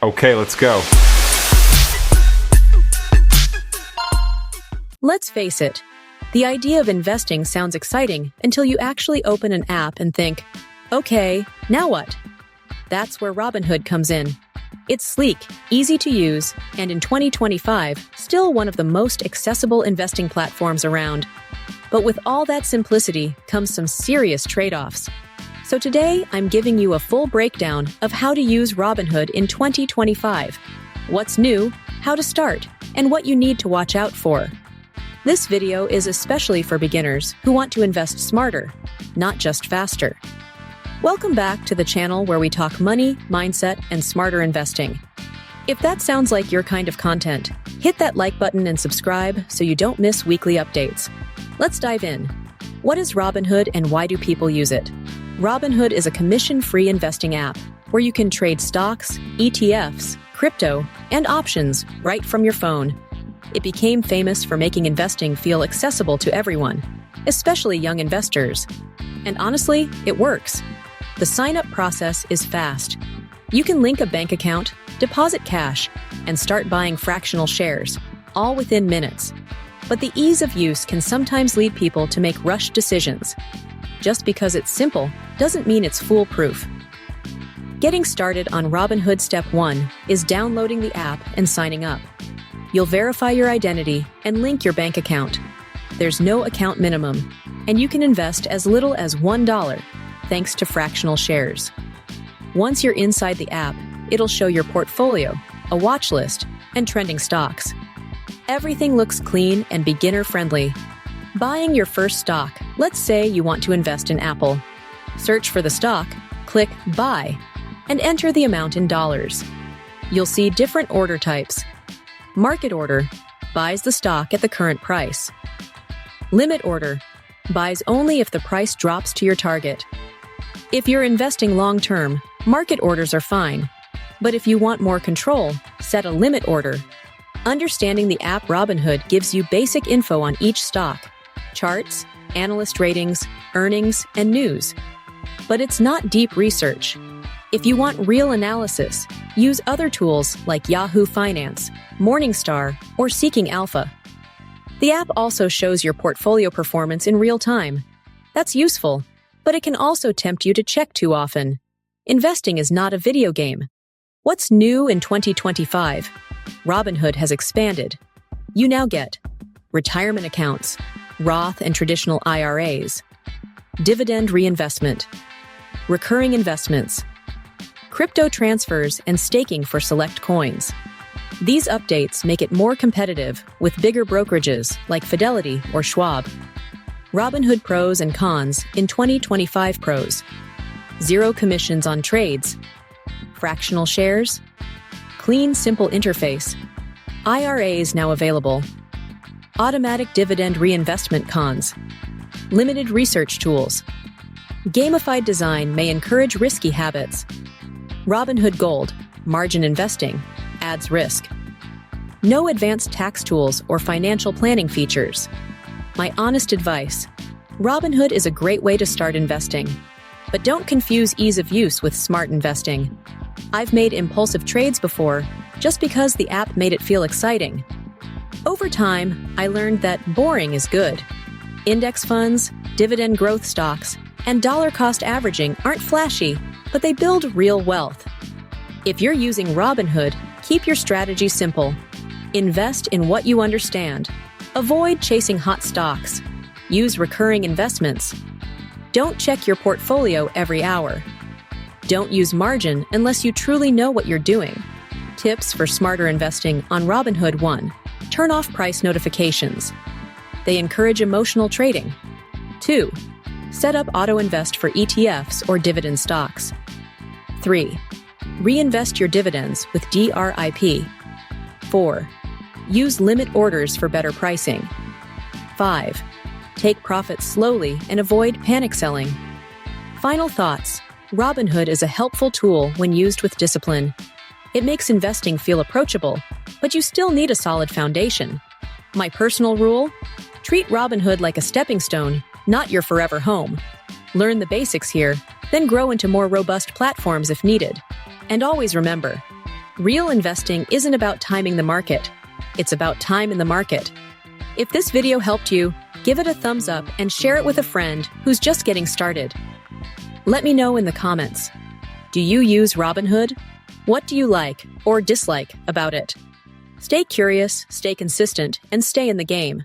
Okay, let's go. Let's face it, the idea of investing sounds exciting until you actually open an app and think, okay, now what? That's where Robinhood comes in. It's sleek, easy to use, and in 2025, still one of the most accessible investing platforms around. But with all that simplicity comes some serious trade-offs. So today, I'm giving you a full breakdown of how to use Robinhood in 2025, what's new, how to start, and what you need to watch out for. This video is especially for beginners who want to invest smarter, not just faster. Welcome back to the channel where we talk money, mindset, and smarter investing. If that sounds like your kind of content, hit that like button and subscribe so you don't miss weekly updates. Let's dive in. What is Robinhood and why do people use it? Robinhood is a commission-free investing app where you can trade stocks, ETFs, crypto, and options right from your phone. It became famous for making investing feel accessible to everyone, especially young investors. And honestly, it works. The sign-up process is fast. You can link a bank account, deposit cash, and start buying fractional shares, all within minutes. But the ease of use can sometimes lead people to make rushed decisions. Just because it's simple doesn't mean it's foolproof. Getting started on Robinhood, step 1 is downloading the app and signing up. You'll verify your identity and link your bank account. There's no account minimum, and you can invest as little as $1, thanks to fractional shares. Once you're inside the app, it'll show your portfolio, a watch list, and trending stocks. Everything looks clean and beginner-friendly. Buying your first stock, let's say you want to invest in Apple. Search for the stock, click Buy, and enter the amount in dollars. You'll see different order types. Market order buys the stock at the current price. Limit order buys only if the price drops to your target. If you're investing long-term, market orders are fine. But if you want more control, set a limit order. Understanding the app Robinhood gives you basic info on each stock, charts, analyst ratings, earnings, and news. But it's not deep research. If you want real analysis, use other tools like Yahoo Finance, Morningstar, or Seeking Alpha. The app also shows your portfolio performance in real time. That's useful, but it can also tempt you to check too often. Investing is not a video game. What's new in 2025? Robinhood has expanded. You now get retirement accounts, Roth and traditional IRAs, dividend reinvestment, recurring investments, crypto transfers, and staking for select coins. These updates make it more competitive with bigger brokerages like Fidelity or Schwab. Robinhood pros and cons in 2025 pros. Zero commissions on trades. Fractional shares. Clean, simple interface. IRAs now available. Automatic dividend reinvestment cons. Limited research tools. Gamified design may encourage risky habits. Robinhood Gold, margin investing, adds risk. No advanced tax tools or financial planning features. My honest advice, Robinhood is a great way to start investing. But don't confuse ease of use with smart investing. I've made impulsive trades before, just because the app made it feel exciting. Over time, I learned that boring is good. Index funds, dividend growth stocks, and dollar cost averaging aren't flashy, but they build real wealth. If you're using Robinhood, keep your strategy simple. Invest in what you understand. Avoid chasing hot stocks. Use recurring investments. Don't check your portfolio every hour. Don't use margin unless you truly know what you're doing. Tips for smarter investing on Robinhood: 1. Turn off price notifications. They encourage emotional trading. 2. Set up auto-invest for ETFs or dividend stocks. 3. Reinvest your dividends with DRIP. 4. Use limit orders for better pricing. 5. Take profits slowly and avoid panic selling. Final thoughts. Robinhood is a helpful tool when used with discipline. It makes investing feel approachable, but you still need a solid foundation. My personal rule? Treat Robinhood like a stepping stone, not your forever home. Learn the basics here, then grow into more robust platforms if needed. And always remember, Real investing isn't about timing the market. It's about time in the market. If this video helped you, give it a thumbs up and share it with a friend who's just getting started. Let me know in the comments. Do you use Robinhood? What do you like or dislike about it? Stay curious, stay consistent, and stay in the game.